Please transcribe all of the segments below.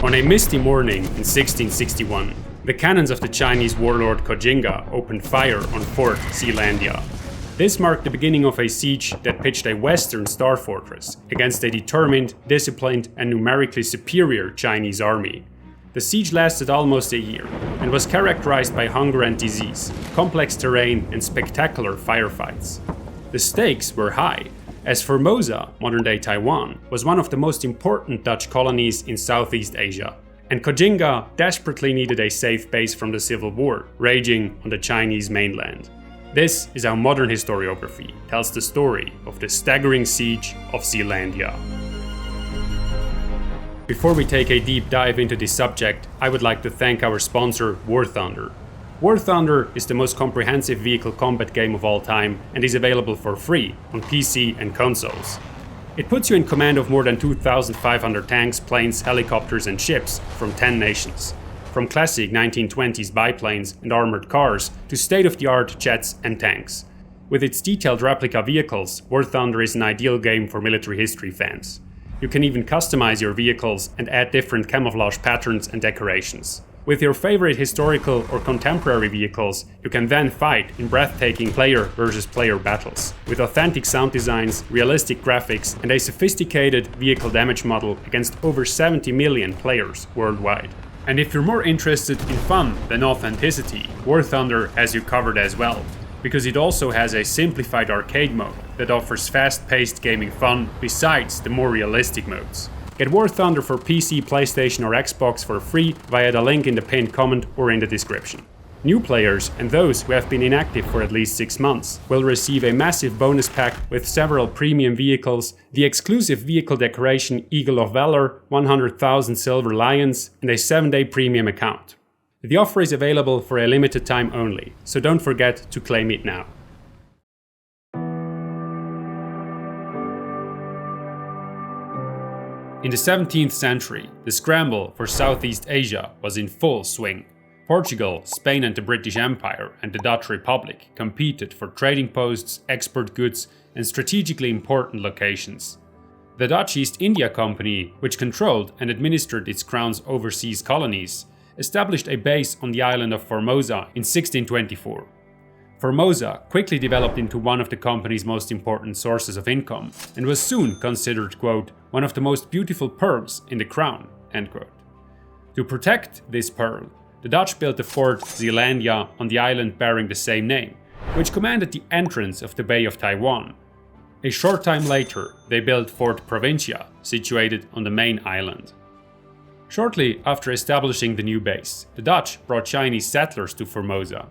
On a misty morning in 1661, the cannons of the Chinese warlord Koxinga opened fire on Fort Zeelandia. This marked the beginning of a siege that pitched a western star fortress against a determined, disciplined, and numerically superior Chinese army. The siege lasted almost a year and was characterized by hunger and disease, complex terrain, and spectacular firefights. The stakes were high, as Formosa, modern-day Taiwan, was one of the most important Dutch colonies in Southeast Asia, and Koxinga desperately needed a safe base from the civil war raging on the Chinese mainland. This is how modern historiography tells the story of the staggering siege of Zealandia. Before we take a deep dive into this subject, I would like to thank our sponsor, War Thunder. War Thunder is the most comprehensive vehicle combat game of all time and is available for free on PC and consoles. It puts you in command of more than 2,500 tanks, planes, helicopters, and ships from 10 nations. From classic 1920s biplanes and armored cars to state-of-the-art jets and tanks. With its detailed replica vehicles, War Thunder is an ideal game for military history fans. You can even customize your vehicles and add different camouflage patterns and decorations. With your favorite historical or contemporary vehicles, you can then fight in breathtaking player versus player battles, with authentic sound designs, realistic graphics, and a sophisticated vehicle damage model against over 70 million players worldwide. And if you're more interested in fun than authenticity, War Thunder has you covered as well, because it also has a simplified arcade mode that offers fast-paced gaming fun besides the more realistic modes. Get War Thunder for PC, PlayStation or Xbox for free via the link in the pinned comment or in the description. New players and those who have been inactive for at least 6 months will receive a massive bonus pack with several premium vehicles, the exclusive vehicle decoration Eagle of Valor, 100,000 Silver Lions, and a 7-day premium account. The offer is available for a limited time only, so don't forget to claim it now. In the 17th century, the scramble for Southeast Asia was in full swing. Portugal, Spain and the British Empire and the Dutch Republic competed for trading posts, export goods and strategically important locations. The Dutch East India Company, which controlled and administered its crown's overseas colonies, established a base on the island of Formosa in 1624. Formosa quickly developed into one of the company's most important sources of income and was soon considered, quote, one of the most beautiful pearls in the crown, end quote. To protect this pearl, the Dutch built the Fort Zeelandia on the island bearing the same name, which commanded the entrance of the Bay of Taiwan. A short time later, they built Fort Provincia, situated on the main island. Shortly after establishing the new base, the Dutch brought Chinese settlers to Formosa.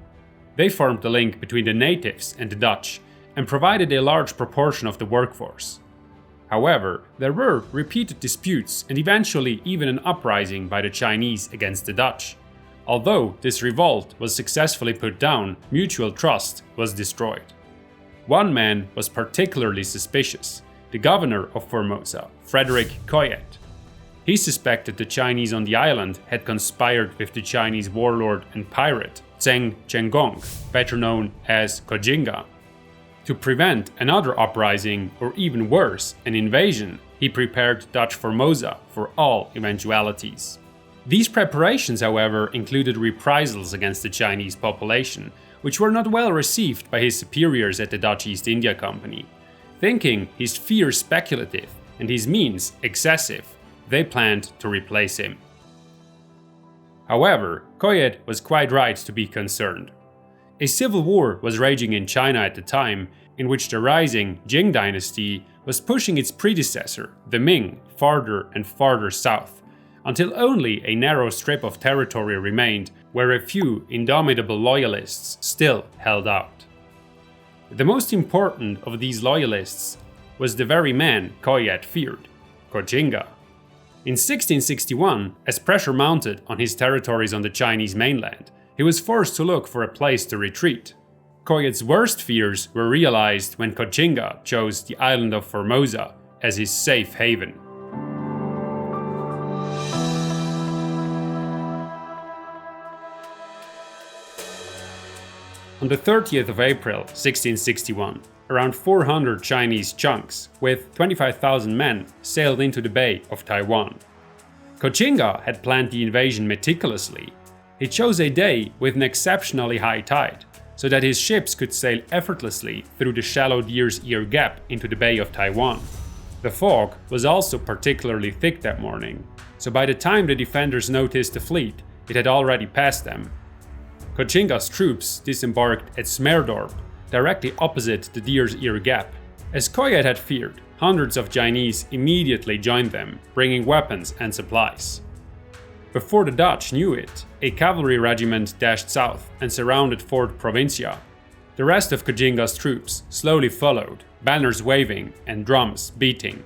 They formed the link between the natives and the Dutch and provided a large proportion of the workforce. However, there were repeated disputes and eventually even an uprising by the Chinese against the Dutch. Although this revolt was successfully put down, mutual trust was destroyed. One man was particularly suspicious, the governor of Formosa, Frederick Coyet. He suspected the Chinese on the island had conspired with the Chinese warlord and pirate Zheng Chenggong, better known as Koxinga. To prevent another uprising, or even worse, an invasion, he prepared Dutch Formosa for all eventualities. These preparations, however, included reprisals against the Chinese population, which were not well received by his superiors at the Dutch East India Company. Thinking his fears speculative and his means excessive, they planned to replace him. However, Coyet was quite right to be concerned. A civil war was raging in China at the time, in which the rising Jing dynasty was pushing its predecessor, the Ming, farther and farther south, until only a narrow strip of territory remained where a few indomitable loyalists still held out. The most important of these loyalists was the very man Coyet feared, Koxinga. In 1661, as pressure mounted on his territories on the Chinese mainland, he was forced to look for a place to retreat. Coyet's worst fears were realized when Koxinga chose the island of Formosa as his safe haven. On the 30th of April, 1661, around 400 Chinese chunks with 25,000 men sailed into the Bay of Taiwan. Koxinga had planned the invasion meticulously. He chose a day with an exceptionally high tide, so that his ships could sail effortlessly through the shallow Deer's Ear Gap into the Bay of Taiwan. The fog was also particularly thick that morning, so by the time the defenders noticed the fleet, it had already passed them. Koxinga's troops disembarked at Smerdorp, directly opposite the Deer's Ear Gap. As Koyet had feared, hundreds of Chinese immediately joined them, bringing weapons and supplies. Before the Dutch knew it, a cavalry regiment dashed south and surrounded Fort Provincia. The rest of Koxinga's troops slowly followed, banners waving and drums beating.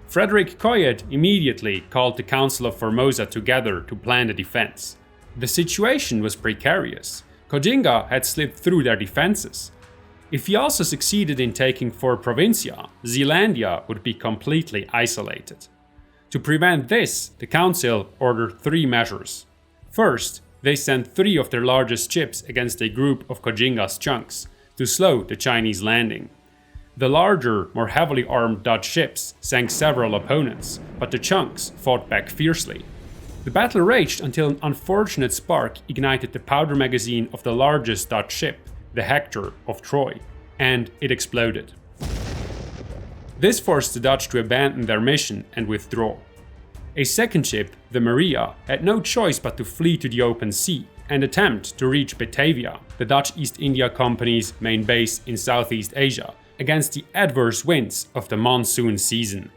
Frederick Koyet immediately called the Council of Formosa together to plan the defense. The situation was precarious. Koxinga had slipped through their defenses. If he also succeeded in taking Fort Provincia, Zeelandia would be completely isolated. To prevent this, the council ordered 3 measures. First, they sent 3 of their largest ships against a group of Koxinga's chunks to slow the Chinese landing. The larger, more heavily armed Dutch ships sank several opponents, but the chunks fought back fiercely. The battle raged until an unfortunate spark ignited the powder magazine of the largest Dutch ship, the Hector of Troy, and it exploded. This forced the Dutch to abandon their mission and withdraw. A second ship, the Maria, had no choice but to flee to the open sea and attempt to reach Batavia, the Dutch East India Company's main base in Southeast Asia, against the adverse winds of the monsoon season.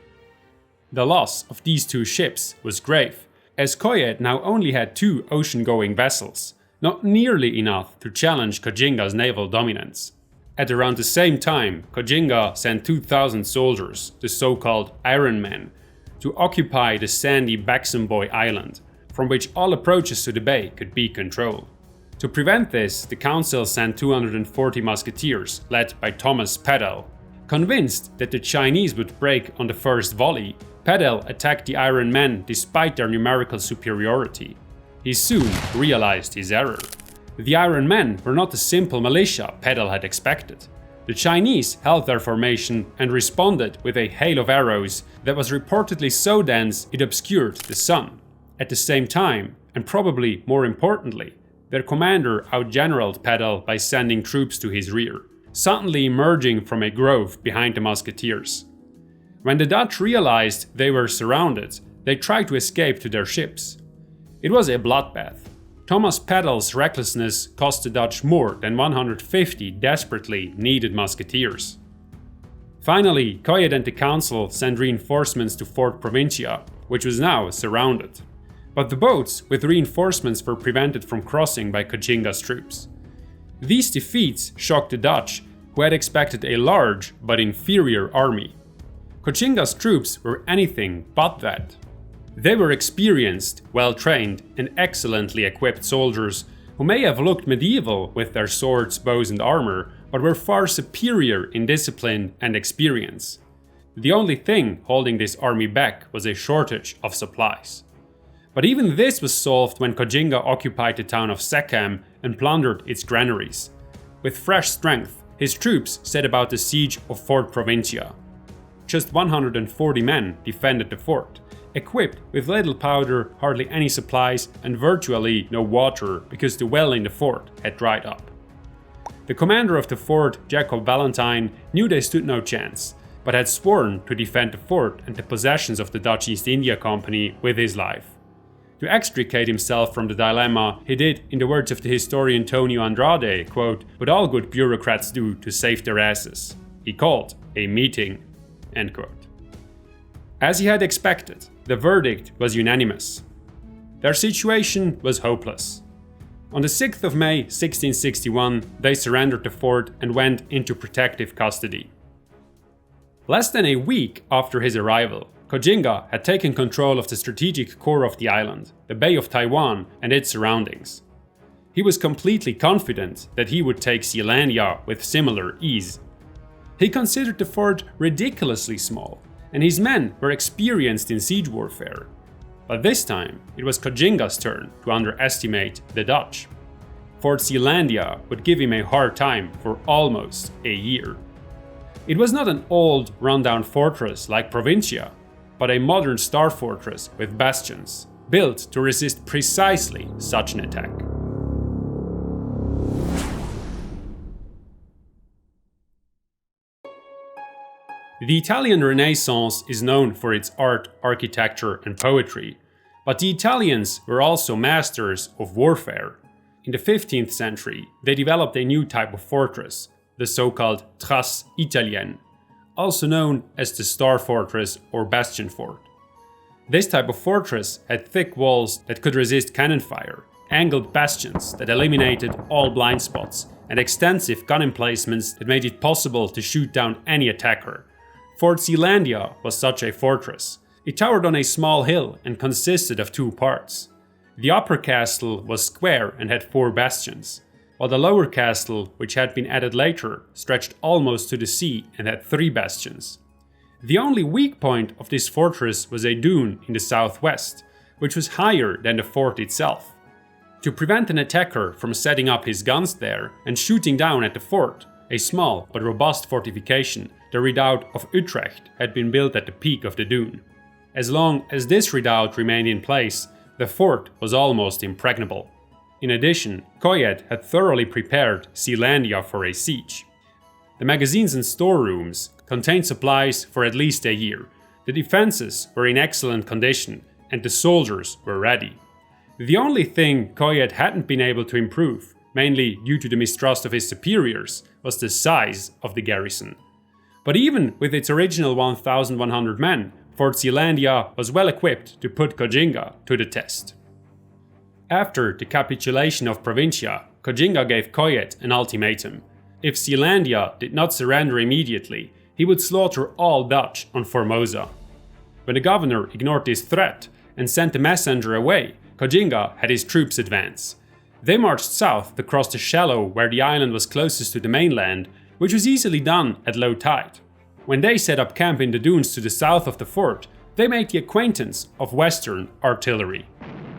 The loss of these 2 ships was grave, as Koyet now only had 2 ocean-going vessels, not nearly enough to challenge Koxinga's naval dominance. At around the same time, Koxinga sent 2,000 soldiers, the so-called Iron Men, to occupy the sandy Baxenboy Island, from which all approaches to the bay could be controlled. To prevent this, the council sent 240 musketeers, led by Thomas Peddel. Convinced that the Chinese would break on the first volley, Peddel attacked the Iron Men despite their numerical superiority. He soon realized his error. The Iron Men were not the simple militia Peddel had expected. The Chinese held their formation and responded with a hail of arrows that was reportedly so dense it obscured the sun. At the same time, and probably more importantly, their commander outgeneraled Peddel by sending troops to his rear, suddenly emerging from a grove behind the musketeers. When the Dutch realized they were surrounded, they tried to escape to their ships. It was a bloodbath. Thomas Peddel's recklessness cost the Dutch more than 150 desperately needed musketeers. Finally, Koyet and the council sent reinforcements to Fort Provincia, which was now surrounded. But the boats with reinforcements were prevented from crossing by Koxinga's troops. These defeats shocked the Dutch, who had expected a large but inferior army. Koxinga's troops were anything but that. They were experienced, well-trained, and excellently equipped soldiers who may have looked medieval with their swords, bows, and armor, but were far superior in discipline and experience. The only thing holding this army back was a shortage of supplies. But even this was solved when Koxinga occupied the town of Sekam and plundered its granaries. With fresh strength, his troops set about the siege of Fort Provincia. Just 140 men defended the fort, equipped with little powder, hardly any supplies, and virtually no water because the well in the fort had dried up. The commander of the fort, Jacob Valentine, knew they stood no chance, but had sworn to defend the fort and the possessions of the Dutch East India Company with his life. To extricate himself from the dilemma, he did, in the words of the historian Tonio Andrade, quote, "what all good bureaucrats do to save their asses." He called a meeting, end quote. As he had expected, the verdict was unanimous. Their situation was hopeless. On the 6th of May 1661, they surrendered the fort and went into protective custody. Less than a week after his arrival, Koxinga had taken control of the strategic core of the island, the Bay of Taiwan and its surroundings. He was completely confident that he would take Zeelandia with similar ease. He considered the fort ridiculously small, and his men were experienced in siege warfare. But this time, it was Koxinga's turn to underestimate the Dutch. Fort Zeelandia would give him a hard time for almost a year. It was not an old, rundown fortress like Provincia. but a modern star fortress with bastions, built to resist precisely such an attack. The Italian Renaissance is known for its art, architecture, and poetry, but the Italians were also masters of warfare. In the 15th century, they developed a new type of fortress, the so-called trasse italienne, also known as the star fortress or bastion fort. This type of fortress had thick walls that could resist cannon fire, angled bastions that eliminated all blind spots, and extensive gun emplacements that made it possible to shoot down any attacker. Fort Zeelandia was such a fortress. It towered on a small hill and consisted of two parts. The upper castle was square and had 4 bastions, while the lower castle, which had been added later, stretched almost to the sea and had 3 bastions. The only weak point of this fortress was a dune in the southwest, which was higher than the fort itself. To prevent an attacker from setting up his guns there and shooting down at the fort, a small but robust fortification, the redoubt of Utrecht, had been built at the peak of the dune. As long as this redoubt remained in place, the fort was almost impregnable. In addition, Coyet had thoroughly prepared Zeelandia for a siege. The magazines and storerooms contained supplies for at least a year. The defenses were in excellent condition, and the soldiers were ready. The only thing Coyet hadn't been able to improve, mainly due to the mistrust of his superiors, was the size of the garrison. But even with its original 1,100 men, Fort Zeelandia was well equipped to put Koxinga to the test. After the capitulation of Provincia, Koxinga gave Coyet an ultimatum. If Zeelandia did not surrender immediately, he would slaughter all Dutch on Formosa. When the governor ignored this threat and sent the messenger away, Koxinga had his troops advance. They marched south across the shallow where the island was closest to the mainland, which was easily done at low tide. When they set up camp in the dunes to the south of the fort, they made the acquaintance of Western artillery.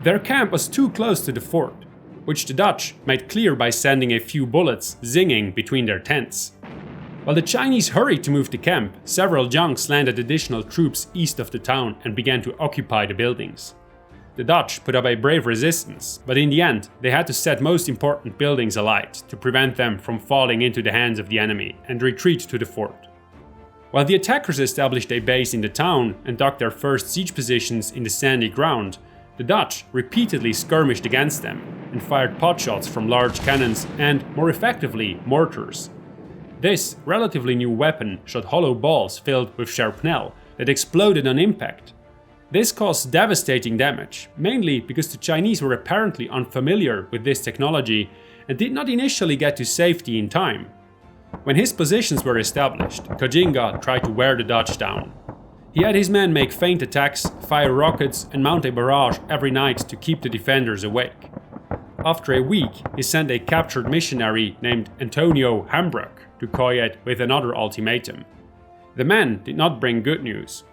Their camp was too close to the fort, which the Dutch made clear by sending a few bullets zinging between their tents. While the Chinese hurried to move the camp, several junks landed additional troops east of the town and began to occupy the buildings. The Dutch put up a brave resistance, but in the end, they had to set most important buildings alight to prevent them from falling into the hands of the enemy and retreat to the fort. While the attackers established a base in the town and dug their first siege positions in the sandy ground, the Dutch repeatedly skirmished against them and fired potshots from large cannons and, more effectively, mortars. This relatively new weapon shot hollow balls filled with shrapnel that exploded on impact. This caused devastating damage, mainly because the Chinese were apparently unfamiliar with this technology and did not initially get to safety in time. When his positions were established, Koxinga tried to wear the Dutch down. He had his men make feint attacks, fire rockets, and mount a barrage every night to keep the defenders awake. After a week, he sent a captured missionary named Antonio Hambrook to Coyet with another ultimatum. The men did not bring good news.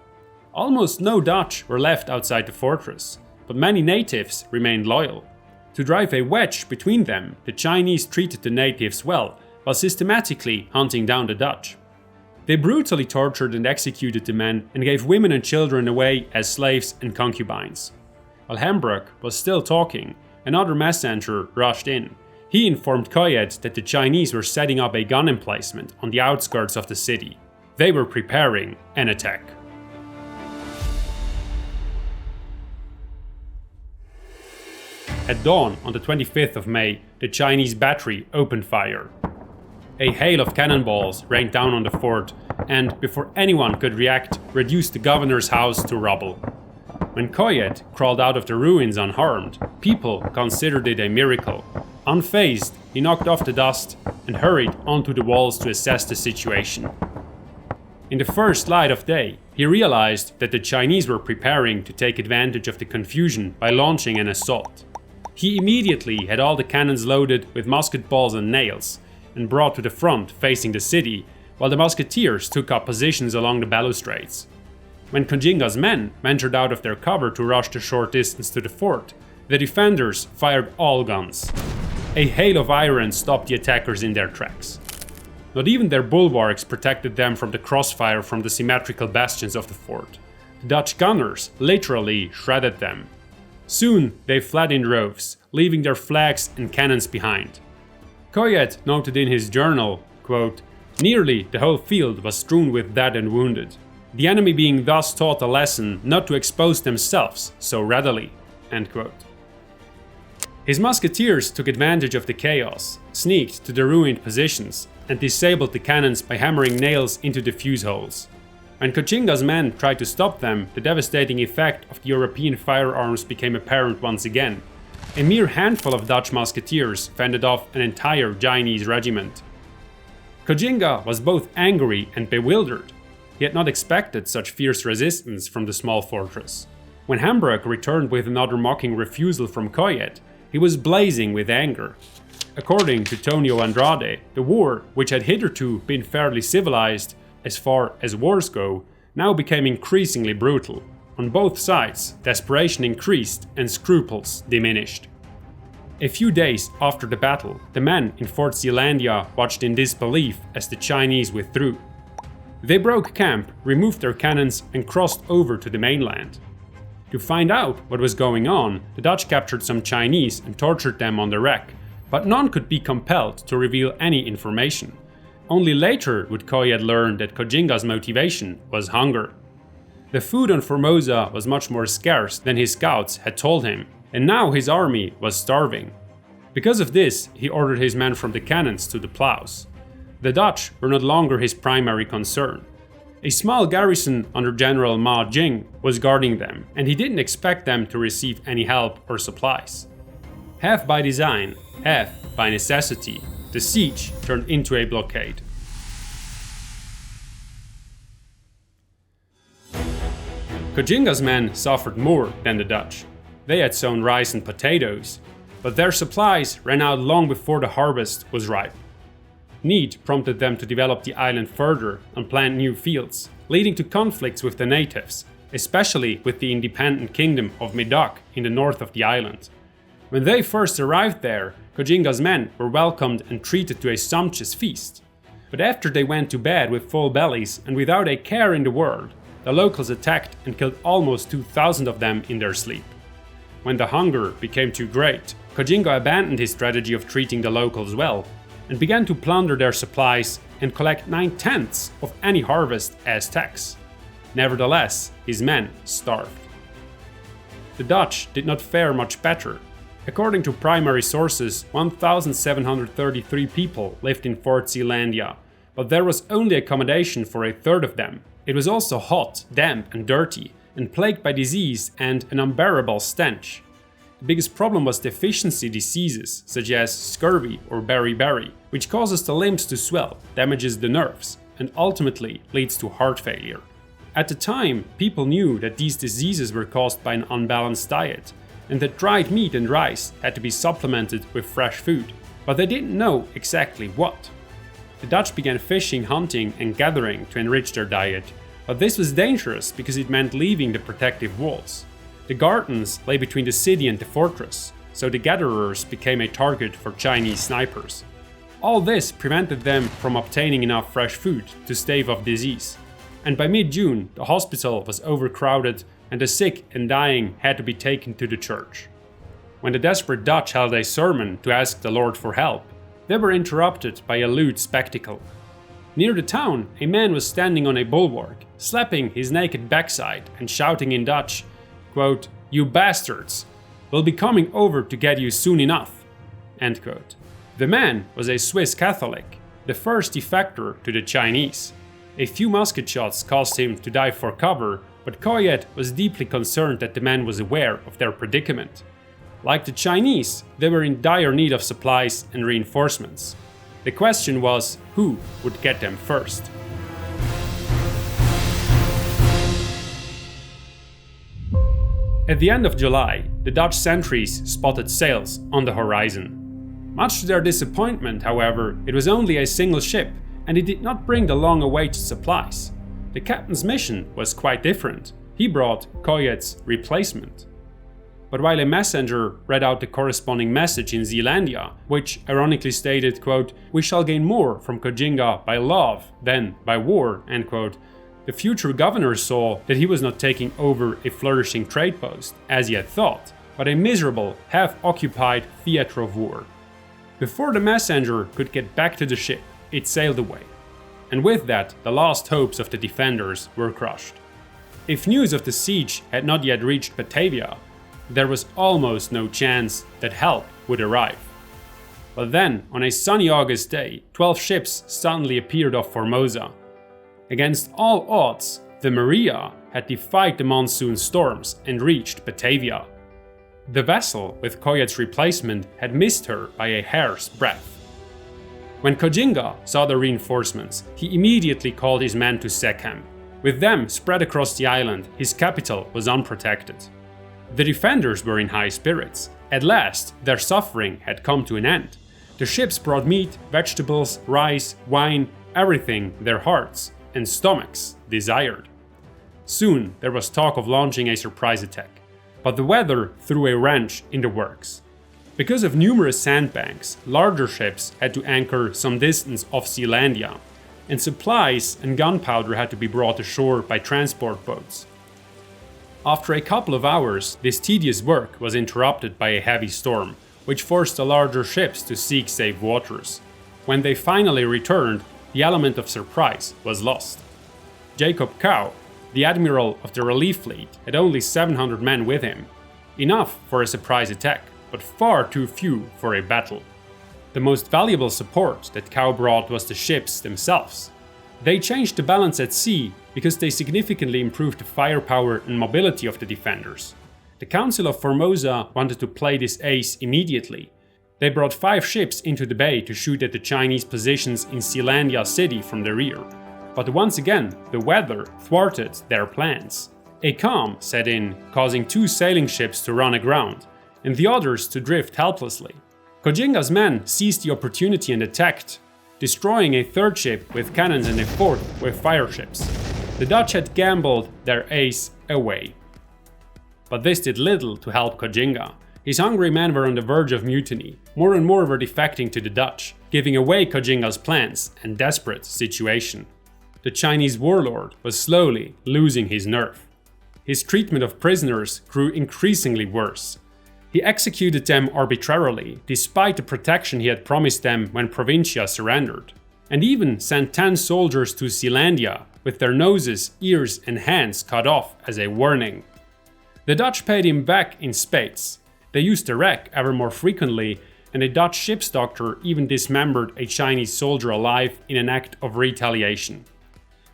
Almost no Dutch were left outside the fortress, but many natives remained loyal. To drive a wedge between them, the Chinese treated the natives well, while systematically hunting down the Dutch. They brutally tortured and executed the men and gave women and children away as slaves and concubines. While Hambrook was still talking, another messenger rushed in. He informed Coyet that the Chinese were setting up a gun emplacement on the outskirts of the city. They were preparing an attack. At dawn on the 25th of May, the Chinese battery opened fire. A hail of cannonballs rained down on the fort and, before anyone could react, reduced the governor's house to rubble. When Coyet crawled out of the ruins unharmed, people considered it a miracle. Unfazed, he knocked off the dust and hurried onto the walls to assess the situation. In the first light of day, he realized that the Chinese were preparing to take advantage of the confusion by launching an assault. He immediately had all the cannons loaded with musket balls and nails and brought to the front facing the city, while the musketeers took up positions along the balustrades. When Koxinga's men ventured out of their cover to rush the short distance to the fort, the defenders fired all guns. A hail of iron stopped the attackers in their tracks. Not even their bulwarks protected them from the crossfire from the symmetrical bastions of the fort. the Dutch gunners literally shredded them. Soon they fled in droves, leaving their flags and cannons behind. Coyet noted in his journal, quote, "Nearly the whole field was strewn with dead and wounded, the enemy being thus taught a lesson not to expose themselves so readily." End quote. His musketeers took advantage of the chaos, sneaked to the ruined positions, and disabled the cannons by hammering nails into the fuse holes. When Koxinga's men tried to stop them, the devastating effect of the European firearms became apparent once again. A mere handful of Dutch musketeers fended off an entire Chinese regiment. Koxinga was both angry and bewildered. He had not expected such fierce resistance from the small fortress. When Hambrook returned with another mocking refusal from Coyet, he was blazing with anger. According to Tonio Andrade, the war, which had hitherto been fairly civilized as far as wars go, now became increasingly brutal. On both sides, desperation increased and scruples diminished. A few days after the battle, the men in Fort Zeelandia watched in disbelief as the Chinese withdrew. They broke camp, removed their cannons, and crossed over to the mainland. To find out what was going on, the Dutch captured some Chinese and tortured them on the wreck, but none could be compelled to reveal any information. Only later would Coyet learn that Koxinga's motivation was hunger. The food on Formosa was much more scarce than his scouts had told him, and now his army was starving. Because of this, he ordered his men from the cannons to the plows. The Dutch were no longer his primary concern. A small garrison under General Ma Jing was guarding them, and he didn't expect them to receive any help or supplies. Half by design, half by necessity, the siege turned into a blockade. Koxinga's men suffered more than the Dutch. They had sown rice and potatoes, but their supplies ran out long before the harvest was ripe. Need prompted them to develop the island further and plant new fields, leading to conflicts with the natives, especially with the independent kingdom of Medak in the north of the island. When they first arrived there, Koxinga's men were welcomed and treated to a sumptuous feast. But after they went to bed with full bellies and without a care in the world, the locals attacked and killed almost 2,000 of them in their sleep. When the hunger became too great, Koxinga abandoned his strategy of treating the locals well and began to plunder their supplies and collect 9/10 of any harvest as tax. Nevertheless, his men starved. The Dutch did not fare much better. According to primary sources, 1,733 people lived in Fort Zeelandia, but there was only accommodation for a third of them. It was also hot, damp and dirty, and plagued by disease and an unbearable stench. The biggest problem was deficiency diseases, such as scurvy or beriberi, which causes the limbs to swell, damages the nerves, and ultimately leads to heart failure. At the time, people knew that these diseases were caused by an unbalanced diet, and that dried meat and rice had to be supplemented with fresh food, but they didn't know exactly what. The Dutch began fishing, hunting, and gathering to enrich their diet, but this was dangerous because it meant leaving the protective walls. The gardens lay between the city and the fortress, so the gatherers became a target for Chinese snipers. All this prevented them from obtaining enough fresh food to stave off disease, and by mid-June the hospital was overcrowded and the sick and dying had to be taken to the church. When the desperate Dutch held a sermon to ask the Lord for help, they were interrupted by a lewd spectacle. Near the town, a man was standing on a bulwark, slapping his naked backside and shouting in Dutch, quote, "You bastards, we'll be coming over to get you soon enough." End quote. The man was a Swiss Catholic, the first defector to the Chinese. A few musket shots caused him to dive for cover, but Coyet was deeply concerned that the man was aware of their predicament. Like the Chinese, they were in dire need of supplies and reinforcements. The question was, who would get them first? At the end of July, the Dutch sentries spotted sails on the horizon. Much to their disappointment, however, it was only a single ship, and it did not bring the long-awaited supplies. The captain's mission was quite different. He brought Coyet's replacement. But while a messenger read out the corresponding message in Zeelandia, which ironically stated, quote, "We shall gain more from Koxinga by love than by war," end quote, The future governor saw that he was not taking over a flourishing trade post, as he had thought, but a miserable, half-occupied theatre of war. Before the messenger could get back to the ship, it sailed away. And with that, the last hopes of the defenders were crushed. If news of the siege had not yet reached Batavia, there was almost no chance that help would arrive. But then, on a sunny August day, 12 ships suddenly appeared off Formosa. Against all odds, the Maria had defied the monsoon storms and reached Batavia. The vessel, with Koyet's replacement, had missed her by a hair's breadth. When Koxinga saw the reinforcements, he immediately called his men to Sekhem. With them spread across the island, his capital was unprotected. The defenders were in high spirits. At last, their suffering had come to an end. The ships brought meat, vegetables, rice, wine, everything their hearts and stomachs desired. Soon there was talk of launching a surprise attack, but the weather threw a wrench in the works. Because of numerous sandbanks, larger ships had to anchor some distance off Zealandia, and supplies and gunpowder had to be brought ashore by transport boats. After a couple of hours, this tedious work was interrupted by a heavy storm, which forced the larger ships to seek safe waters. When they finally returned, the element of surprise was lost. Jacob Cow, the admiral of the relief fleet, had only 700 men with him, enough for a surprise attack, but far too few for a battle. The most valuable support that Cow brought was the ships themselves. They changed the balance at sea because they significantly improved the firepower and mobility of the defenders. The Council of Formosa wanted to play this ace immediately. They brought 5 ships into the bay to shoot at the Chinese positions in Zeelandia city from the rear. But once again, the weather thwarted their plans. A calm set in, causing 2 sailing ships to run aground, and the others to drift helplessly. Koxinga's men seized the opportunity and attacked, destroying a 3rd ship with cannons and a 4th with fire ships. The Dutch had gambled their ace away. But this did little to help Koxinga. His hungry men were on the verge of mutiny. More and more were defecting to the Dutch, giving away Koxinga's plans and desperate situation. The Chinese warlord was slowly losing his nerve. His treatment of prisoners grew increasingly worse. He executed them arbitrarily, despite the protection he had promised them when Provincia surrendered, and even sent 10 soldiers to Zealandia with their noses, ears and hands cut off as a warning. The Dutch paid him back in spades. They used the wreck ever more frequently, and a Dutch ship's doctor even dismembered a Chinese soldier alive in an act of retaliation.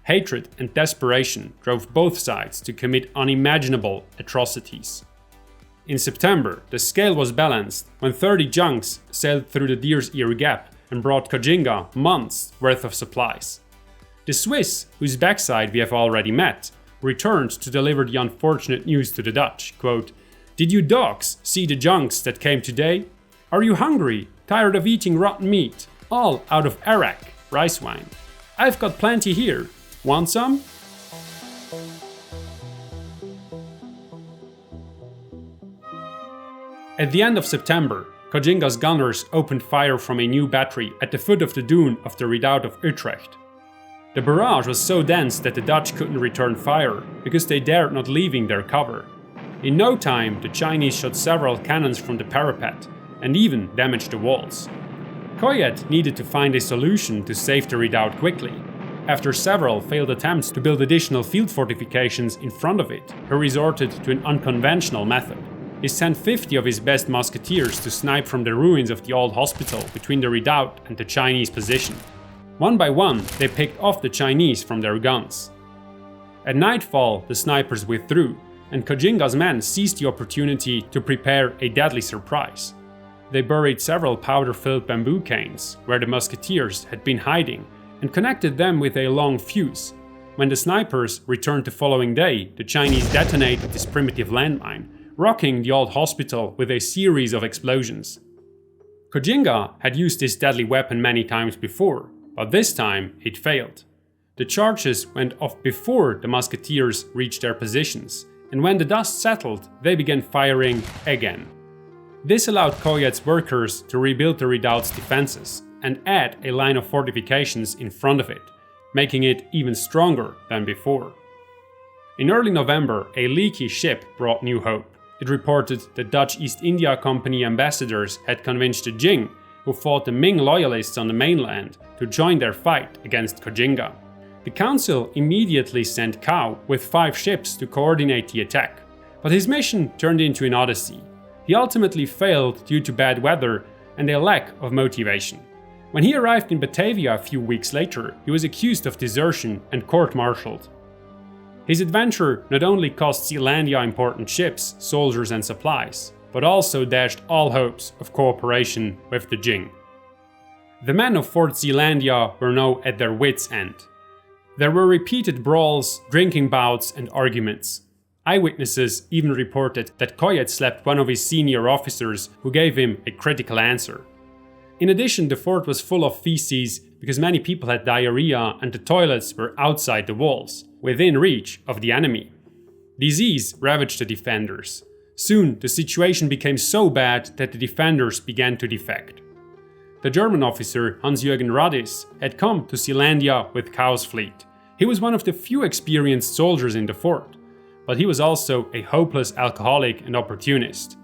Hatred and desperation drove both sides to commit unimaginable atrocities. In September, the scale was balanced when 30 junks sailed through the Deer's Ear Gap and brought Koxinga months' worth of supplies. The Swiss, whose backside we have already met, returned to deliver the unfortunate news to the Dutch. Quote, "Did you dogs see the junks that came today? Are you hungry, tired of eating rotten meat, all out of arak, rice wine? I've got plenty here. Want some?" At the end of September, Koxinga's gunners opened fire from a new battery at the foot of the dune of the redoubt of Utrecht. The barrage was so dense that the Dutch couldn't return fire because they dared not leaving their cover. In no time, the Chinese shot several cannons from the parapet and even damaged the walls. Koyet needed to find a solution to save the redoubt quickly. After several failed attempts to build additional field fortifications in front of it, he resorted to an unconventional method. He sent 50 of his best musketeers to snipe from the ruins of the old hospital between the redoubt and the Chinese position. One by one, they picked off the Chinese from their guns. At nightfall, the snipers withdrew, and Koxinga's men seized the opportunity to prepare a deadly surprise. They buried several powder-filled bamboo canes where the musketeers had been hiding and connected them with a long fuse. When the snipers returned the following day, the Chinese detonated this primitive landmine, rocking the old hospital with a series of explosions. Koxinga had used this deadly weapon many times before, but this time it failed. The charges went off before the musketeers reached their positions, and when the dust settled, they began firing again. This allowed Koyet's workers to rebuild the redoubt's defenses and add a line of fortifications in front of it, making it even stronger than before. In early November, a leaky ship brought new hope. It reported that Dutch East India Company ambassadors had convinced the Jing, who fought the Ming loyalists on the mainland, to join their fight against Koxinga. The council immediately sent Cao with 5 ships to coordinate the attack, but his mission turned into an odyssey. He ultimately failed due to bad weather and a lack of motivation. When he arrived in Batavia a few weeks later, he was accused of desertion and court-martialed. His adventure not only cost Zealandia important ships, soldiers and supplies, but also dashed all hopes of cooperation with the Jing. The men of Fort Zeelandia were now at their wits' end. There were repeated brawls, drinking bouts and arguments. Eyewitnesses even reported that Koyet slapped one of his senior officers who gave him a critical answer. In addition, the fort was full of feces because many people had diarrhea and the toilets were outside the walls, within reach of the enemy. Disease ravaged the defenders. Soon, the situation became so bad that the defenders began to defect. The German officer Hans-Jürgen Radis had come to Zealandia with Cao's fleet. He was one of the few experienced soldiers in the fort, but he was also a hopeless alcoholic and opportunist.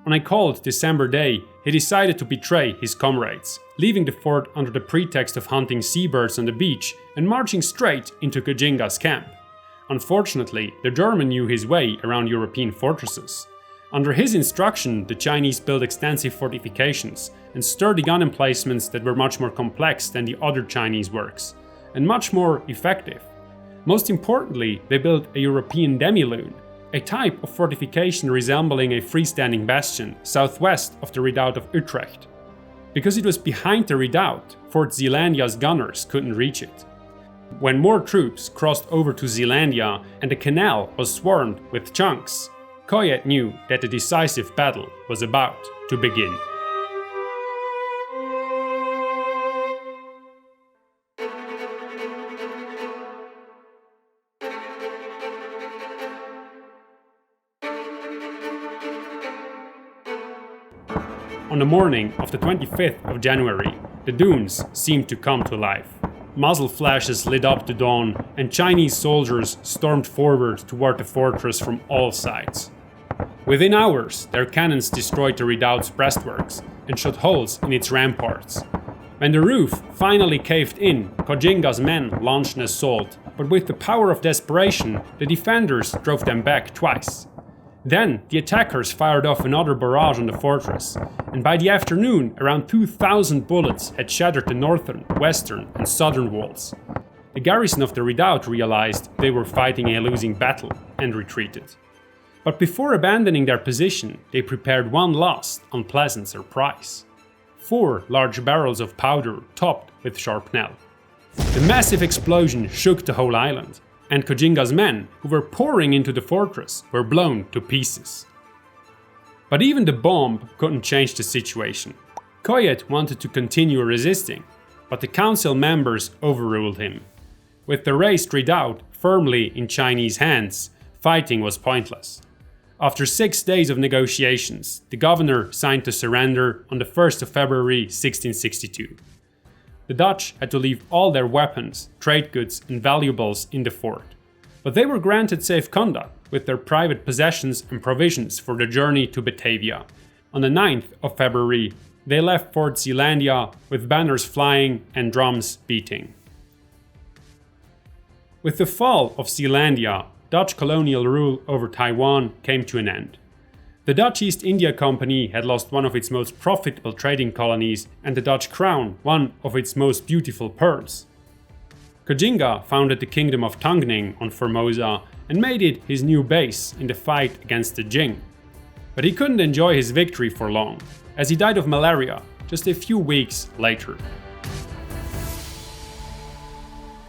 On a cold December day, he decided to betray his comrades, leaving the fort under the pretext of hunting seabirds on the beach and marching straight into Koxinga's camp. Unfortunately, the German knew his way around European fortresses. Under his instruction, the Chinese built extensive fortifications and sturdy gun emplacements that were much more complex than the other Chinese works, and much more effective. Most importantly, they built a European demi-lune, a type of fortification resembling a freestanding bastion southwest of the redoubt of Utrecht. Because it was behind the redoubt, Fort Zeelandia's gunners couldn't reach it. When more troops crossed over to Zeelandia and the canal was swarmed with chunks, Koyet knew that the decisive battle was about to begin. On the morning of the 25th of January, the dunes seemed to come to life. Muzzle flashes lit up the dawn, and Chinese soldiers stormed forward toward the fortress from all sides. Within hours, their cannons destroyed the redoubt's breastworks and shot holes in its ramparts. When the roof finally caved in, Koxinga's men launched an assault, but with the power of desperation, the defenders drove them back twice. Then, the attackers fired off another barrage on the fortress, and by the afternoon, around 2,000 bullets had shattered the northern, western, and southern walls. The garrison of the redoubt realized they were fighting a losing battle and retreated. But before abandoning their position, they prepared one last unpleasant surprise. 4 large barrels of powder topped with shrapnel. The massive explosion shook the whole island, and Koxinga's men, who were pouring into the fortress, were blown to pieces. But even the bomb couldn't change the situation. Koyet wanted to continue resisting, but the council members overruled him. With the razed redoubt firmly in Chinese hands, fighting was pointless. After 6 days of negotiations, the governor signed the surrender on the 1st of February 1662. The Dutch had to leave all their weapons, trade goods and valuables in the fort. But they were granted safe conduct with their private possessions and provisions for the journey to Batavia. On the 9th of February, they left Fort Zeelandia with banners flying and drums beating. With the fall of Zeelandia, Dutch colonial rule over Taiwan came to an end. The Dutch East India Company had lost one of its most profitable trading colonies and the Dutch crown one of its most beautiful pearls. Koxinga founded the kingdom of Tungning on Formosa and made it his new base in the fight against the Jing. But he couldn't enjoy his victory for long, as he died of malaria just a few weeks later.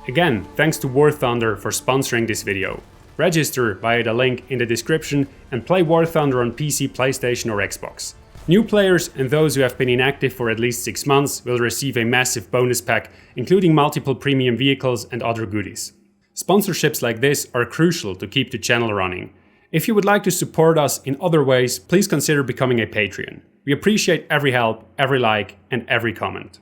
Again, thanks to War Thunder for sponsoring this video. Register via the link in the description and play War Thunder on PC, PlayStation or Xbox. New players and those who have been inactive for at least 6 months will receive a massive bonus pack, including multiple premium vehicles and other goodies. Sponsorships like this are crucial to keep the channel running. If you would like to support us in other ways, please consider becoming a Patreon. We appreciate every help, every like and every comment.